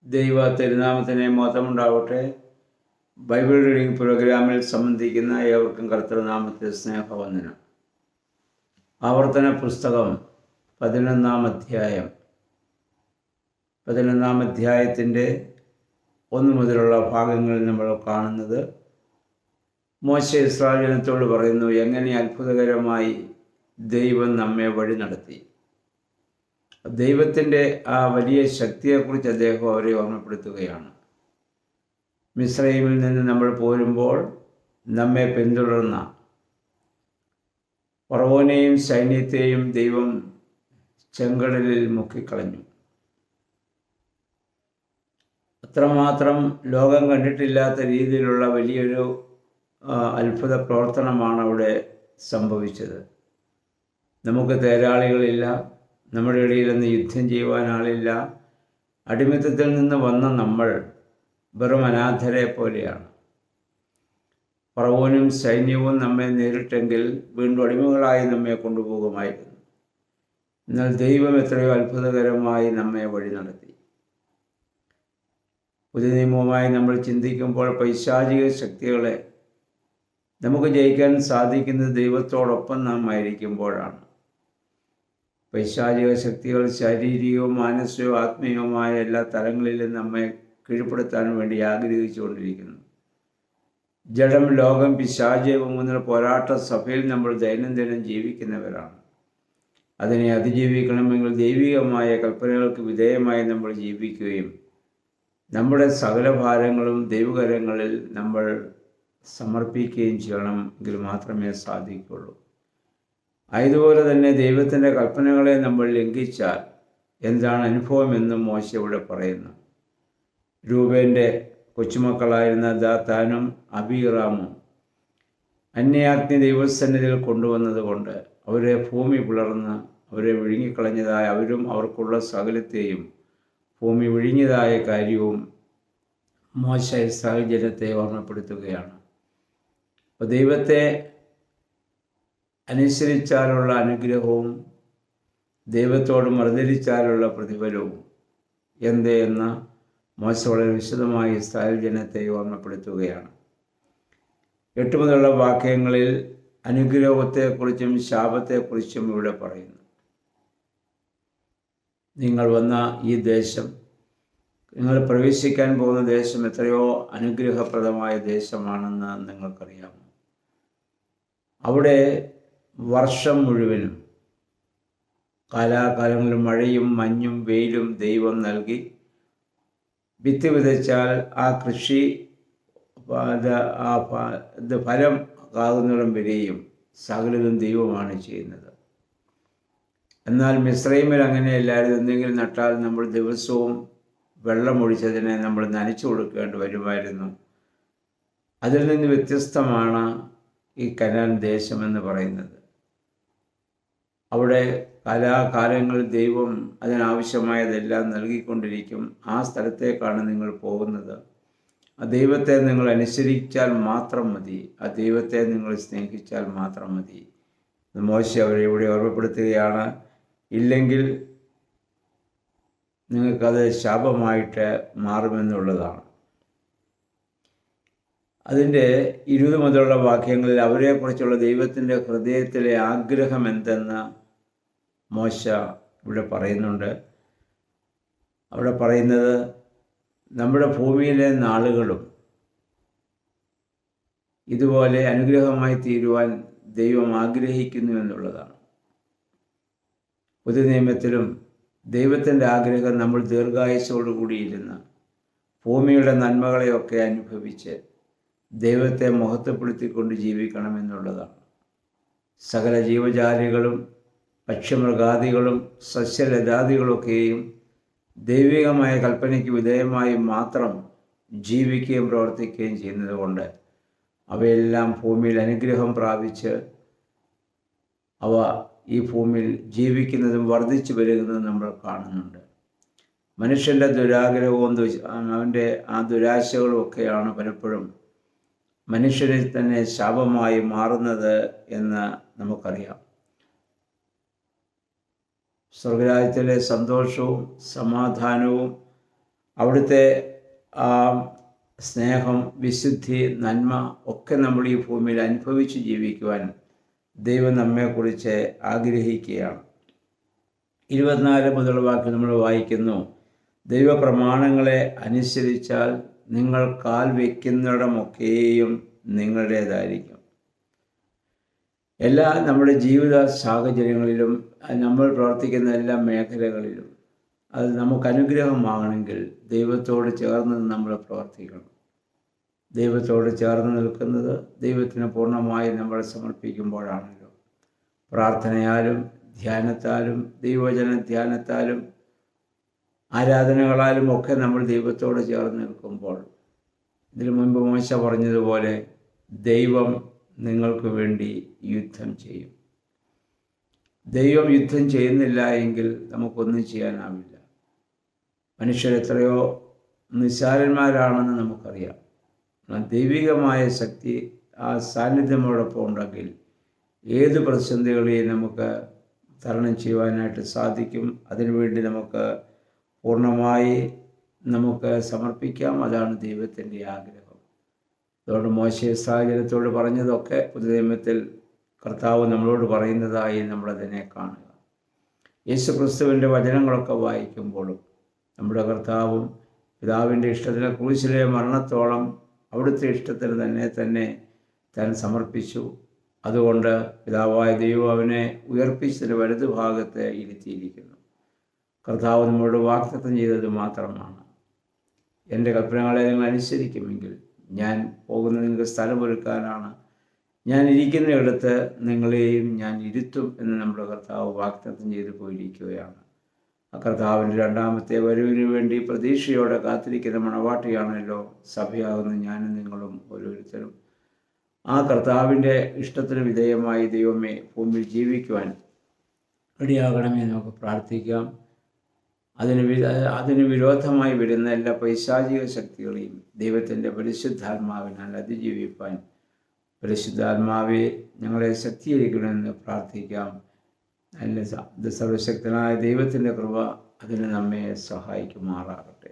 ദൈവ തിരുനാമത്തിന് മഹത്വമുണ്ടാവട്ടെ. Bible reading പ്രോഗ്രാമിൽ സംബന്ധിക്കുന്ന ഏവർക്കും കർത്തൃനാമത്തിൽ സ്നേഹവന്ദനം. ആവർത്തന പുസ്തകം 11-ാം അധ്യായം. 11-ാം അധ്യായത്തിൻ്റെ 1 മുതലുള്ള ഭാഗങ്ങളിൽ നമ്മൾ കാണുന്നത്, മോശെ ഇസ്രായേൽ ജനത്തോട് പറയുന്നു, എങ്ങനെ അത്ഭുതകരമായി ദൈവം നമ്മെ വഴി നടത്തി. ദൈവത്തിൻ്റെ ആ വലിയ ശക്തിയെക്കുറിച്ച് അദ്ദേഹം അവരെ ഓർമ്മപ്പെടുത്തുകയാണ്. മിസ്രൈമിൽ നിന്ന് നമ്മൾ പോരുമ്പോൾ നമ്മെ പിന്തുടർന്ന ഫറവോനെയും സൈന്യത്തെയും ദൈവം ചെങ്കടലിൽ മുക്കിക്കളഞ്ഞു. അത്രമാത്രം ലോകം കണ്ടിട്ടില്ലാത്ത രീതിയിലുള്ള വലിയൊരു അത്ഭുത പ്രവർത്തനമാണ് അവിടെ സംഭവിച്ചത്. നമുക്ക് തേരാളികളില്ല, നമ്മുടെ ഇടയിൽ നിന്ന് യുദ്ധം ചെയ്യുവാൻ ആളില്ല. അടിമത്തത്തിൽ നിന്ന് വന്ന നമ്മൾ വെറും അനാഥരെ പോലെയാണ്. ഫറവോനും സൈന്യവും നമ്മെ നേരിട്ടെങ്കിൽ വീണ്ടും അടിമകളായി നമ്മെ കൊണ്ടുപോകുമായിരുന്നു. എന്നാൽ ദൈവം എത്രയോ അത്ഭുതകരമായി നമ്മെ വഴി നടത്തി. പുതിയ നിയമവുമായി നമ്മൾ ചിന്തിക്കുമ്പോൾ പൈശാചിക ശക്തികളെ നമുക്ക് ജയിക്കാൻ സാധിക്കുന്നത് ദൈവത്തോടൊപ്പം നാം ആയിരിക്കുമ്പോഴാണ്. പൈശാചിക ശക്തികൾ ശാരീരികവും മാനസികവും ആത്മീയവുമായ എല്ലാ തലങ്ങളിലും നമ്മെ കീഴ്പ്പെടുത്താൻ വേണ്ടി ആഗ്രഹിച്ചുകൊണ്ടിരിക്കുന്നു. ജഡം, ലോകം, പിശാചികം മുതൽ പോരാട്ട സഭയിൽ നമ്മൾ ദൈനംദിനം ജീവിക്കുന്നവരാണ്. അതിനെ അതിജീവിക്കണമെങ്കിൽ ദൈവികമായ കൽപ്പനകൾക്ക് വിധേയമായി നമ്മൾ ജീവിക്കുകയും നമ്മുടെ സകല ഭാരങ്ങളും ദൈവകരങ്ങളിൽ നമ്മൾ സമർപ്പിക്കുകയും ചെയ്യണമെങ്കിൽ മാത്രമേ സാധിക്കുകയുള്ളൂ. അതുപോലെ തന്നെ ദൈവത്തിൻ്റെ കൽപ്പനകളെ നമ്മൾ ലംഘിച്ചാൽ എന്താണ് അനുഭവമെന്നും മോശ ഇവിടെ പറയുന്നു. രൂബേൻ്റെ കൊച്ചുമക്കളായിരുന്ന ദാത്താനും അബീറാമും അന്യാഗ്നി ദൈവസന്നിധിയിൽ കൊണ്ടുവന്നതുകൊണ്ട് അവരെ ഭൂമി പിളർന്ന് അവരെ വിഴുങ്ങിക്കളഞ്ഞതായ അവരും അവർക്കുള്ള സകലത്തെയും ഭൂമി വിഴുങ്ങിയതായ കാര്യവും മോശ ഇസ്രായേൽ ജനത്തെ ഓർമ്മപ്പെടുത്തുകയാണ്. അപ്പോൾ ദൈവത്തെ അനുസരിച്ചാലുള്ള അനുഗ്രഹവും ദൈവത്തോട് മറുതലിച്ചാലുള്ള പ്രതിഫലവും എന്ന് മോശ വളരെ വിശദമായി ഇസ്രായേൽ ജനത്തെ ഓർമ്മപ്പെടുത്തുകയാണ്. 8 മുതലുള്ള വാക്യങ്ങളിൽ അനുഗ്രഹത്തെക്കുറിച്ചും ശാപത്തെക്കുറിച്ചും ഇവിടെ പറയുന്നു. നിങ്ങൾ വന്ന ഈ ദേശം, നിങ്ങൾ പ്രവേശിക്കാൻ പോകുന്ന ദേശം എത്രയോ അനുഗ്രഹപ്രദമായ ദേശമാണെന്ന് നിങ്ങൾക്കറിയാം. അവിടെ വർഷം മുഴുവനും കാലാകാലങ്ങളിൽ മഴയും മഞ്ഞും വെയിലും ദൈവം നൽകി. വിത്ത് വിതച്ചാൽ ആ കൃഷി ഫലം ആകുന്നിടം വരെയും സകലതും ദൈവമാണ് ചെയ്യുന്നത്. എന്നാൽ മിസ്രൈമിൽ അങ്ങനെയല്ലായിരുന്നു. എന്തെങ്കിലും നട്ടാൽ നമ്മൾ ദിവസവും വെള്ളമൊഴിച്ചതിനെ നമ്മൾ നനച്ചു കൊടുക്കേണ്ടി വരുമായിരുന്നു. അതിൽ നിന്ന് വ്യത്യസ്തമാണ് ഈ കനാൻ ദേശമെന്ന് പറയുന്നത്. അവിടെ കാലാകാലങ്ങളിൽ ദൈവം അതിനാവശ്യമായതെല്ലാം നൽകിക്കൊണ്ടിരിക്കും. ആ സ്ഥലത്തേക്കാണ് നിങ്ങൾ പോകുന്നത്. ആ ദൈവത്തെ നിങ്ങൾ അനുസരിച്ചാൽ മാത്രം മതി, ആ ദൈവത്തെ നിങ്ങൾ സ്നേഹിച്ചാൽ മാത്രം മതി. മോശ അവരെ ഇവിടെ ഓർമ്മപ്പെടുത്തുകയാണ്. ഇല്ലെങ്കിൽ നിങ്ങൾക്കത് ശാപമായിട്ട് മാറുമെന്നുള്ളതാണ്. അതിൻ്റെ 20 മുതലുള്ള വാക്യങ്ങളിൽ അവരെക്കുറിച്ചുള്ള ദൈവത്തിൻ്റെ ഹൃദയത്തിലെ ആഗ്രഹം എന്തെന്ന് മോശ ഇവിടെ പറയുന്നുണ്ട്. അവിടെ പറയുന്നത്, നമ്മുടെ ഭൂമിയിലെ നാളുകളും ഇതുപോലെ അനുഗ്രഹമായി തീരുവാൻ ദൈവം ആഗ്രഹിക്കുന്നു എന്നുള്ളതാണ്. പുതിയ നിയമത്തിലും ദൈവത്തിൻ്റെ ആഗ്രഹം നമ്മൾ ദീർഘായുസ്സോടുകൂടിയിരുന്ന് ഭൂമിയുടെ നന്മകളെയൊക്കെ അനുഭവിച്ച് ദൈവത്തെ മഹത്വപ്പെടുത്തിക്കൊണ്ട് ജീവിക്കണമെന്നുള്ളതാണ്. സകല ജീവജാലികളും പക്ഷിമൃഗാദികളും സസ്യലതാദികളൊക്കെയും ദൈവികമായ കൽപ്പനയ്ക്ക് വിധേയമായി മാത്രം ജീവിക്കുകയും പ്രവർത്തിക്കുകയും ചെയ്യുന്നത് കൊണ്ട് അവയെല്ലാം ഭൂമിയിൽ അനുഗ്രഹം പ്രാപിച്ച് അവ ഈ ഭൂമിയിൽ ജീവിക്കുന്നതും വർദ്ധിച്ചു വരുന്നതും നമ്മൾ കാണുന്നുണ്ട്. മനുഷ്യൻ്റെ ദുരാഗ്രഹവും അവൻ്റെ ആ ദുരാശകളും ഒക്കെയാണ് പലപ്പോഴും മനുഷ്യരിൽ തന്നെ ശാപമായി മാറുന്നത് എന്ന് നമുക്കറിയാം. സ്വർഗരാജ്യത്തിലെ സന്തോഷവും സമാധാനവും അവിടുത്തെ ആ സ്നേഹം, വിശുദ്ധി, നന്മ ഒക്കെ നമ്മൾ ഈ ഭൂമിയിൽ അനുഭവിച്ച് ജീവിക്കുവാൻ ദൈവം നമ്മെക്കുറിച്ച് ആഗ്രഹിക്കുകയാണ്. 24 മുതലുള്ള വാക്യം നമ്മൾ വായിക്കുന്നു, ദൈവപ്രമാണങ്ങളെ അനുസരിച്ചാൽ നിങ്ങൾ കാൽ വയ്ക്കുന്നിടമൊക്കെയും നിങ്ങളുടേതായിരിക്കും. എല്ലാ നമ്മുടെ ജീവിത സാഹചര്യങ്ങളിലും നമ്മൾ പ്രവർത്തിക്കുന്ന എല്ലാ മേഖലകളിലും അത് നമുക്ക് അനുഗ്രഹമാകണമെങ്കിൽ ദൈവത്തോട് ചേർന്ന് നമ്മൾ പ്രവർത്തിക്കണം. ദൈവത്തോട് ചേർന്ന് നിൽക്കുന്നത് ദൈവത്തിന് പൂർണ്ണമായി നമ്മൾ സമർപ്പിക്കുമ്പോഴാണല്ലോ. പ്രാർത്ഥനയാലും ധ്യാനത്താലും ദൈവവചന ധ്യാനത്താലും ആരാധനകളാലും ഒക്കെ നമ്മൾ ദൈവത്തോട് ചേർന്ന് നിൽക്കുമ്പോൾ, ഇതിനു മുൻപ് മോശ പറഞ്ഞതുപോലെ ദൈവം നിങ്ങൾക്ക് വേണ്ടി യുദ്ധം ചെയ്യും. ദൈവം യുദ്ധം ചെയ്യുന്നില്ല എങ്കിൽ നമുക്കൊന്നും ചെയ്യാനാവില്ല. മനുഷ്യരെത്രയോ നിസ്സാരന്മാരാണെന്ന് നമുക്കറിയാം. ദൈവികമായ ശക്തി ആ സാന്നിധ്യമോടൊപ്പം ഉണ്ടെങ്കിൽ ഏത് പ്രതിസന്ധികളെയും നമുക്ക് തരണം ചെയ്യുവാനായിട്ട് സാധിക്കും. അതിനുവേണ്ടി നമുക്ക് പൂർണ്ണമായി നമുക്ക് സമർപ്പിക്കാം. അതാണ് ദൈവത്തിൻ്റെ ആഗ്രഹം. അതുകൊണ്ട് മോശെ സാഹചര്യത്തോട് പറഞ്ഞതൊക്കെ പുതുനിയമത്തിൽ കർത്താവ് നമ്മളോട് പറയുന്നതായി നമ്മളതിനെ കാണുക. യേശുക്രിസ്തുവിൻ്റെ വചനങ്ങളൊക്കെ വായിക്കുമ്പോഴും നമ്മുടെ കർത്താവും പിതാവിൻ്റെ ഇഷ്ടത്തിന് ക്രൂശിലെ മരണത്തോളം അവിടുത്തെ ഇഷ്ടത്തിന് തന്നെ താൻ സമർപ്പിച്ചു. അതുകൊണ്ട് പിതാവായ ദൈവം അവനെ ഉയർപ്പിച്ചതിന് വലതു ഭാഗത്ത് ഇരുത്തിയിരിക്കുന്നു. കർത്താവ് നമ്മളോട് വാഗ്ദത്തം ചെയ്തത് മാത്രമാണ്, എൻ്റെ കൽപ്പനകളെ നിങ്ങൾ അനുസരിക്കുമെങ്കിൽ ഞാൻ പോകുന്നത് നിങ്ങൾക്ക് സ്ഥലമൊരുക്കാനാണ്, ഞാൻ ഇരിക്കുന്നിടത്ത് നിങ്ങളെയും ഞാൻ ഇരുത്തും എന്ന് നമ്മുടെ കർത്താവ് വാഗ്ദത്തം ചെയ്തു പോയിരിക്കുകയാണ്. ആ കർത്താവിൻ്റെ രണ്ടാമത്തെ വരവിന് വേണ്ടി പ്രതീക്ഷയോടെ കാത്തിരിക്കുന്ന മണവാട്ടിയാണല്ലോ സഭയാകുന്ന ഞാനും നിങ്ങളും ഓരോരുത്തരും. ആ കർത്താവിൻ്റെ ഇഷ്ടത്തിന് വിധേയമായി ദൈവമേ ഭൂമിയിൽ ജീവിക്കുവാൻ ഇടയാകണമേ നമുക്ക് പ്രാർത്ഥിക്കാം. അതിന് വിരോധമായി വരുന്ന എല്ലാ പൈശാചിക ശക്തികളെയും ദൈവത്തിൻ്റെ പരിശുദ്ധാത്മാവിനാൽ അതിജീവിപ്പാൻ പരിശുദ്ധാത്മാവെ ഞങ്ങളെ ശക്തീകരിക്കണമെന്ന് പ്രാർത്ഥിക്കാം. സർവശക്തനായ ദൈവത്തിൻ്റെ കൃപ അതിന് നമ്മെ സഹായിക്കുമാറാകട്ടെ.